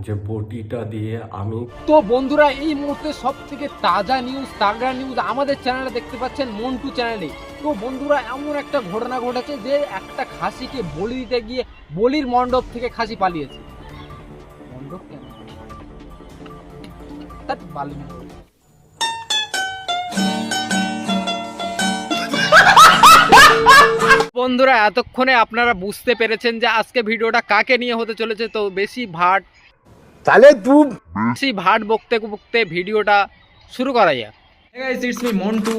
যে বটিটা দিয়ে আমি। তো বন্ধুরা, এই মুহূর্তে সব থেকে তাজা নিউজ আমাদের চ্যানেলে দেখতে পাচ্ছেন, মন্টু চ্যানেলে। তো বন্ধুরা, এমন একটা ঘটনা ঘটেছে যে একটা খাসিকে বলি দিতে গিয়ে বলির মণ্ডপ থেকে খাসি পালিয়েছে। মণ্ডপ কেন? ধ্যাৎ, বালি মণ্ডপ। বন্ধুরা, এতক্ষণে আপনারা বুঝতে পেরেছেন যে আজকে ভিডিওটা কাকে নিয়ে হতে চলেছে। তো বেশি ভাট বকতে বকতে ভিডিওটা শুরু করা যাক। गाइस इट्स मी मोंटू,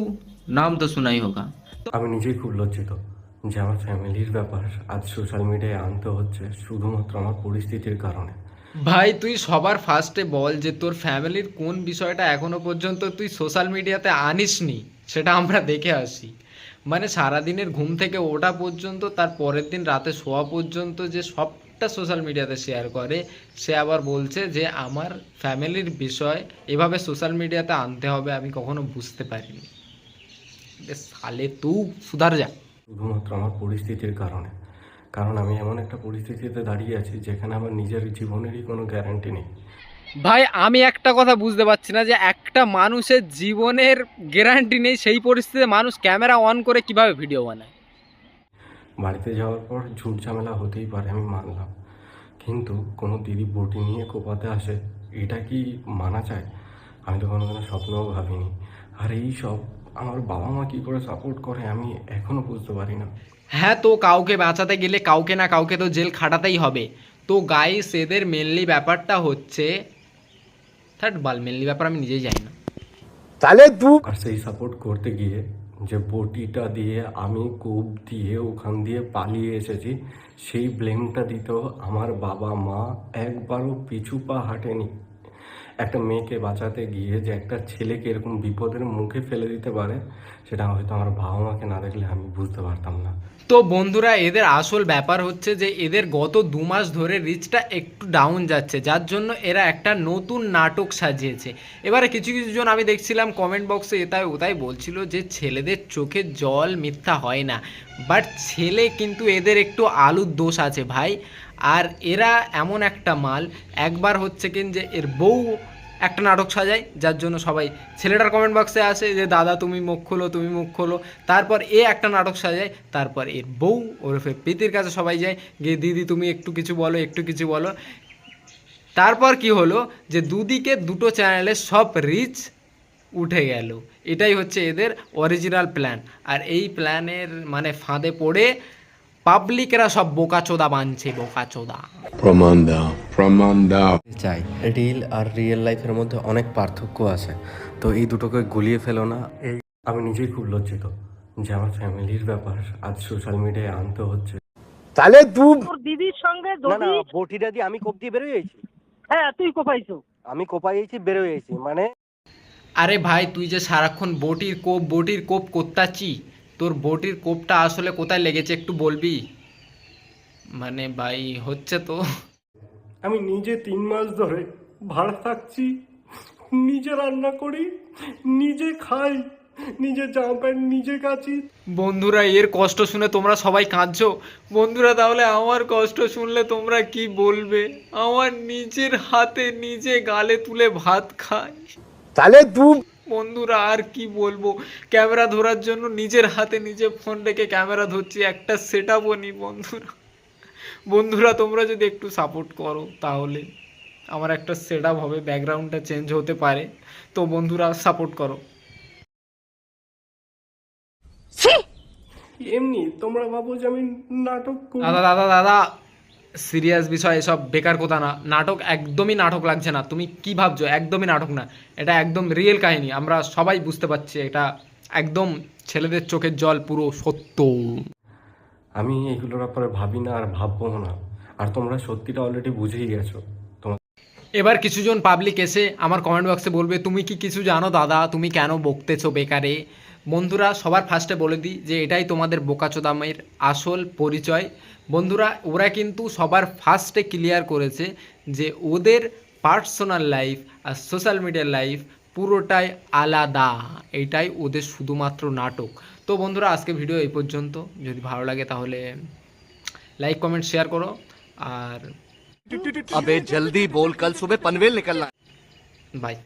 नाम तो सुना ही होगा। আমি নিজেই খুব লজ্জিত যে আমার ফ্যামিলির ব্যাপার আজ সোশ্যাল মিডিয়ায় আনতে হচ্ছে শুধুমাত্র আমার পরিস্থিতির কারণে। ভাই তুই সবার ফার্স্টে বল যে তোর ফ্যামিলির কোন বিষয়টা এখনো পর্যন্ত তুই সোশ্যাল মিডিয়াতে আনিসনি, সেটা আমরা দেখে আসি। মানে সারাদিনের ঘুম থেকে ওঠা পর্যন্ত, তার পরের দিন রাতে শোয়া পর্যন্ত যে সবটা সোশ্যাল মিডিয়াতে শেয়ার করে, সে আবার বলছে যে আমার ফ্যামিলির বিষয় এভাবে সোশ্যাল মিডিয়াতে আনতে হবে। আমি কখনো বুঝতে পারিনি। সালে তুই সুধার যা। শুধুমাত্র আমার পরিস্থিতির কারণে, কারণ আমি এমন একটা পরিস্থিতিতে দাঁড়িয়ে আছি যেখানে আমার নিজের জীবনেরই কোনো গ্যারান্টি নেই। ভাই, আমি একটা কথা বুঝতে পারছি না যে একটা মানুষের জীবনের গ্যারান্টি নেই, সেই পরিস্থিতিতে মানুষ ক্যামেরা অন করে কিভাবে ভিডিও বানায়। বাড়িতে যাওয়ার পর ঝুট ঝামেলা হতেই পারে, আমি মানলাম, কিন্তু কোনো দিদি বটি নিয়ে কোপাতে আসে, এটা কি মানা যায়? আমি তো কোনোদিনও স্বপ্নেও ভাবিনি। আর এই সব আমার বাবা মা কী করে সাপোর্ট করে আমি এখনও বুঝতে পারি না। হ্যাঁ, তো কাউকে বাঁচাতে গেলে কাউকে না কাউকে তো জেল খাটাতেই হবে। তো গাইস, এদের মেনলি ব্যাপারটা হচ্ছে মেনলি ব্যাপার আমি নিজেই জানি না। আর সেই সাপোর্ট করতে গিয়ে যে বটিটা দিয়ে আমি কূপ দিয়ে ওখান দিয়ে পালিয়ে এসেছি, সেই ব্লেমটা দিতেও আমার বাবা মা একবারও পিছু পা হাঁটেনি। একটা মেয়েকে বাঁচাতে গিয়ে যে একটা ছেলেকে এরকম বিপদের মুখে ফেলে দিতে পারে, সেটা হয়তো আমার বাবা মাকে না দেখলে আমি বুঝতে পারতাম না। তো বন্ধুরা, এদের আসল ব্যাপার হচ্ছে যে এদের গত 2 মাস ধরে রিচটা একটু ডাউন যাচ্ছে, যার জন্য এরা একটা নতুন নাটক সাজিয়েছে। এবারে কিছু কিছু জন আমি দেখছিলাম কমেন্ট বক্সে এটাই ওটাই বলছিল যে ছেলেদের চোখে জল মিথ্যা হয় না, বাট ছেলে কিন্তু এদের একটু আলুর দোষ আছে ভাই। আর এরা এমন একটা মাল, একবার হচ্ছে কিন যে এর বউ একটা নাটক সাজায়, যার জন্য সবাই ছেলেটার কমেন্ট বক্সে আসে যে দাদা তুমি মুখ খোলো, তুমি মুখ খোলো। তারপর এ একটা নাটক সাজায়, তারপর এর বউ ওরফে প্রীতির কাছে সবাই যায় গিয়ে দিদি তুমি একটু কিছু বলো, একটু কিছু বলো। তারপর কি হলো যে দুদিকে দুটো চ্যানেলে সব রিচ উঠে গেল। এটাই হচ্ছে এদের অরিজিনাল প্ল্যান। আর এই প্ল্যানের মানে ফাঁদে পড়ে পাবলিকরা সব বোকাচোদা বানছে, বোকাচোদা। প্রমাণ দাও। চাই রিল আর রিয়েল লাইফের মধ্যে অনেক পার্থক্য আছে, তো এই দুটোকে গুলিয়ে ফেলো না। আমি নিজেই খুব লজ্জিত যে আমার ফ্যামিলির ব্যাপার আজ সোশ্যাল মিডিয়ায় আনতে হচ্ছে। তোর দিদির সঙ্গে যদি বটিটা দিয়ে আমি কোপ দিয়ে বেরোয় যাইছি। হ্যাঁ তুই কোপাইছো। আমি কোপাইছি বেরোয় যাইছি মানে। আরে ভাই, তুই যে সারাক্ষণ বটির কোপ করতাছি, তোর বটির কোপটা আসলে কোথায় লেগেছে একটু বলবি? মানে ভাই হচ্ছে তো। আমি নিজে 3 মাস ধরে ভাড়া থাকছি, নিজে রান্না করি, নিজে খাই, নিজে জামা প্যান্ট নিজে কাচি। বন্ধুরা, এর কষ্ট শুনে তোমরা সবাই কাঁদছো। বন্ধুরা, তাহলে আমার কষ্ট শুনলে তোমরা কি বলবে? আমার নিজের হাতে নিজে গালে তুলে ভাত খাই। বন্ধুরা, আর কি বলবো? ক্যামেরা ধরার জন্য নিজের হাতে নিজে ফোন রেখে ক্যামেরা ধরছি, একটা সেট আপও নি। বন্ধুরা তোমরা যদি একটু সাপোর্ট করো তাহলে আমার একটা সেট আপ হবে, ব্যাকগ্রাউন্ডটা চেঞ্জ হতে পারে। তো বন্ধুরা সাপোর্ট করো। এমনি তোমরা ভাবো যে আমি নাটক করি। দাদা দাদা দাদা, সিরিয়াস বিষয়, এসব বেকার কথা না। নাটক একদমই নাটক লাগছে না। তুমি কি ভাবছো? একদমই নাটক না, এটা একদম রিয়েল কাহিনী। আমরা সবাই বুঝতে পারছি এটা একদম ছেলেদের চোখের জল পুরো সত্য। আমি এগুলোর ব্যাপারে ভাবি না আর ভাববো না, আর তোমরা সত্যিটা অলরেডি বুঝেই গেছো। এবার কিছুজন পাবলিক এসে আমার কমেন্ট বক্সে বলবে তুমি কি কিছু জানো দাদা, তুমি কেন বকতেছো বেকারে? বন্ধুরা, সবার ফার্স্টে বলে দিই যে এটাই তোমাদের বোকাচোদামের আসল পরিচয়। বন্ধুরা, ওরা কিন্তু সবার ফার্স্টে ক্লিয়ার করেছে যে ওদের পার্সোনাল লাইফ আর সোশ্যাল মিডিয়ার লাইফ পুরোটাই আলাদা। এটাই ওদের শুধুমাত্র নাটক। তো বন্ধুরা, আজকে ভিডিও এই পর্যন্ত। যদি ভালো লাগে তাহলে লাইক কমেন্ট শেয়ার করো। আর अबे जल्दी बोल, कल सुबह पनवेल निकलना। बाय।